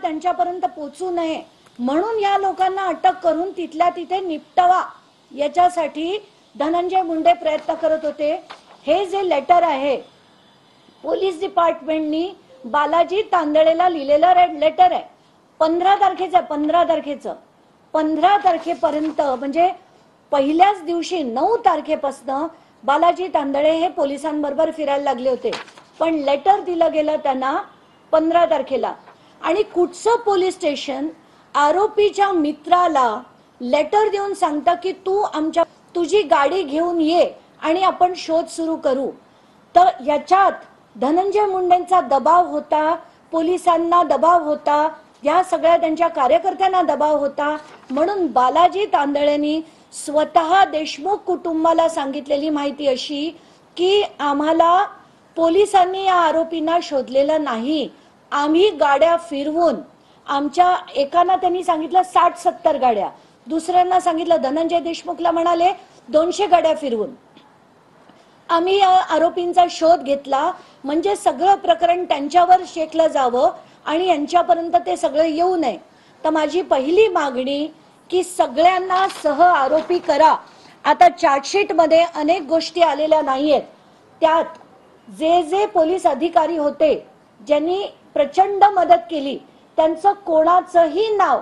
त्यांच्यापर्यंत पोहोचू नये म्हणून या लोकांना अटक करून तिथल्या तिथे निपटावा याच्यासाठी धनंजय मुंडे प्रयत्न करत होते। हे जे लेटर आहे पोलीस डिपार्टमेंटनी बालाजी तांदळेला लिहिलेलं लेटर आहे, 15 तारखेचं 15 तारखेपर्यंत म्हणजे पहिल्याच दिवशी 9 तारखेपासून बालाजी तांदळे हे पोलिसांबरोबर फिरायला लागले होते, पण लेटर दिलं गेलं त्यांना 15 तारखेला। आणि कुठचं पोलीस स्टेशन आरोपीच्या मित्राला लेटर देऊन सांगतं की तुझी गाडी घेऊन ये आणि आपण शोध सुरू करू। तर याच्यात धनंजय मुंडेंचा दबाव होता, पोलिसांना दबाव होता, या सगळ्या त्यांच्या कार्यकर्त्यांना दबाव होता, म्हणून बालाजी तांदळेंनी स्वतः देशमुख कुटुंबाला सांगितलेली माहिती अशी की आम्हाला पोलिसांनी या आरोपींना शोधलेलं नाही, आम्ही गाड्या फिरवून आमच्या एकांना त्यांनी सांगितलं 60-70 गाड्या, दुसऱ्यांना सांगितलं धनंजय देशमुखला म्हणाले 200 गाड्या फिरवून आम्ही या आरोपींचा शोध घेतला, म्हणजे सगळं प्रकरण त्यांच्यावर शेकलं जावं आणि यांच्यापर्यंत ते सगळं येऊ नये। तर माझी पहिली मागणी की सगळ्यांना सह आरोपी करा। आता चार्जशीट मध्ये अनेक गोष्टी आलेल्या नाहीयेत, त्यात जे जे पोलीस अधिकारी होते ज्यांनी प्रचंड मदत केली त्यांचं कोणाचंही नाव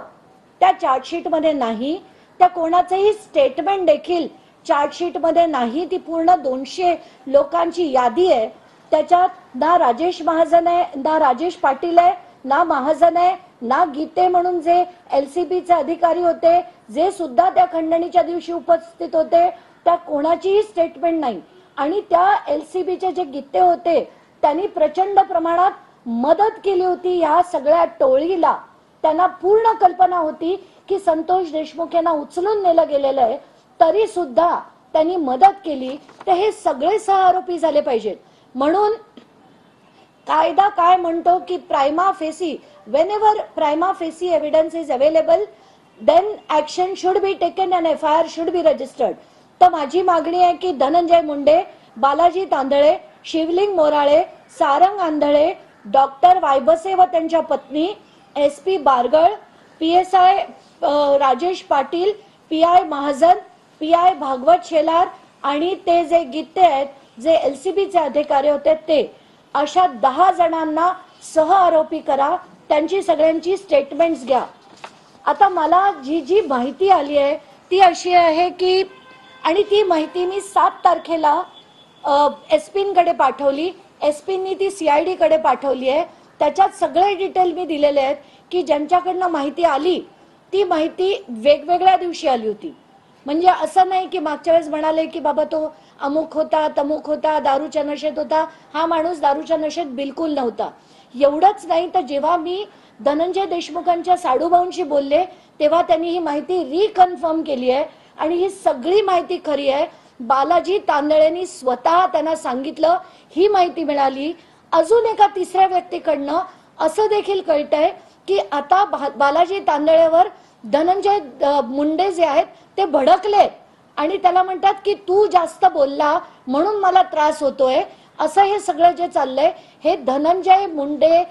त्या चार्जशीट मध्ये नाही, त्या कोणाचंही स्टेटमेंट देखील चार्जशीट मध्ये नाही। ती पूर्ण 200 लोकांची यादी आहे, त्याच्यात ना राजेश महाजन आहे, ना राजेश पाटील आहे, ना महाजन आहे, ना गीते म्हणून जे एलसीबीचे अधिकारी होते जे सुद्धा त्या खंडणीच्या दिवशी उपस्थित होते, त्या कोणाचीही स्टेटमेंट नाही। आणि त्या एलसीबीचे जे गीते होते त्यांनी प्रचंड प्रमाणात मदत केली होती या सगळ्या टोळीला। त्यांना पूर्ण कल्पना होती की संतोष देशमुख यांना उचलून नेलं गेलेलं आहे, तरी सुद्धा त्यांनी मदत केली। तर हे सगळे सह आरोपी झाले पाहिजेत। म्हणून कायदा काय म्हणतो की prima facie, whenever prima facie evidence is available then action should be taken and FIR should be registered। तर माझी मागणी आहे की धनंजय मुंडे, बालाजी तांदळे, शिवलिंग मोराळे, सारंग आंधळे, डॉक्टर वायबसे व त्यांच्या पत्नी, SP Bargal, PSI Rajesh Patil, PI Mahajan, PI Bhagwat Shelar आणि ते जे गीते आहेत जे LCBचे अधिकारी होते ते, अशा 10 जणांना सह आरोपी करा, त्यांची सगळ्यांची स्टेटमेंट्स घ्या। आता मला जी माहिती आली आहे ती अशी आहे की, आणि ती माहिती मी 7 तारखेला एसपींकडे पाठवली, एसपींनी ती CID कडे पाठवली आहे। त्याच्यात सगळे डिटेल मी दिलेले आहेत की ज्यांच्याकडनं माहिती आली ती माहिती वेगवेगळ्या दिवशी आली होती। म्हणजे असं नाही की मागच्या वेळेस म्हणाले की बाबा तो अमुक होता, तमुक होता, दारूच्या नशेत होता, हा माणूस दारूच्या नशेत बिलकुल नव्हता। एवढंच नाही तर जेव्हा मी धनंजय देशमुखांच्या साडूभाऊंशी बोलले तेव्हा त्यांनी ही माहिती रिकन्फर्म केली आहे आणि ही सगळी माहिती खरी आहे। बालाजी तांदळेंनी स्वतः त्यांना सांगितलं, ही माहिती मिळाली। अजून एका तिसऱ्या व्यक्तीकडनं असं देखील कळतंय की आता बालाजी तांदळेवर धनंजय मुंडे जे आहेत ते भडकले आणि त्याला म्हणतात की तू जास्त बोलला म्हणून मला त्रास होतोय, असं हे सगळं जे चाललंय हे धनंजय मुंडे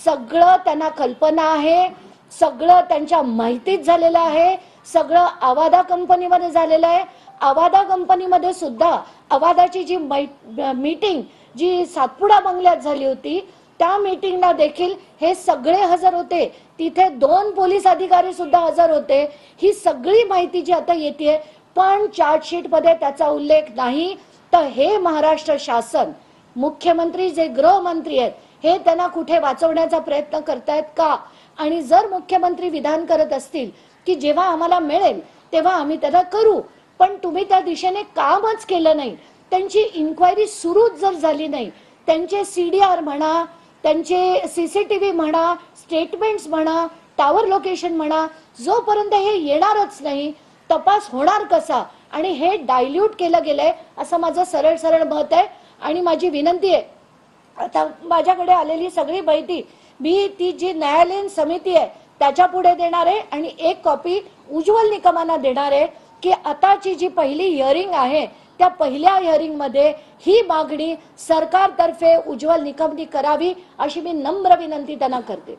सगळं त्यांना कल्पना आहे, सगळं त्यांच्या माहितीत झालेलं आहे, सगळं आवादा कंपनीमध्ये झालेलं आहे। आवादा कंपनीमध्ये सुद्धा आवादाची जी मीटिंग जी सातपुडा बंगल्यात झाली होती त्या मीटिंगला देखील हे सगळे हजर होते, तिथे 2 पोलीस अधिकारी सुद्धा हजर होते। ही सगळी माहिती जी आता येते पण चार्जशीट मध्ये त्याचा उल्लेख नाही। तर हे महाराष्ट्र शासन, मुख्यमंत्री जे गृहमंत्री आहेत हे त्यांना कुठे वाचवण्याचा प्रयत्न करतायत का? आणि जर मुख्यमंत्री विधान करत असतील की जेव्हा आम्हाला मिळेल तेव्हा आम्ही त्याला करू, पण तुम्ही त्या दिशेने कामच केलं नाही, त्यांची इन्क्वायरी सुरूच जर झाली नाही, त्यांचे CDR म्हणा, त्यांचे CCTV म्हणा, स्टेटमेंट्स म्हणा, टावर लोकेशन म्हणा, जोपर्यंत हे येणारच नाही तपास होणार कसा? आणि हे डायल्यूट केलं गेलंय असं माझं सरळ मत आहे। आणि माझी विनंती आहे, आता माझ्याकडे आलेली सगळी माहिती मी ती जी न्यायालयीन समिती आहे त्याच्या पुढे देणार आहे आणि एक कॉपी उज्ज्वल निकमांना देणार आहे की आताची जी पहिली हिअरिंग आहे त्या पहिल्या हिअरिंग मध्ये ही मागणी सरकारतर्फे उज्ज्वल निकमनी करावी अशी मी नम्र विनंती त्यांना करते।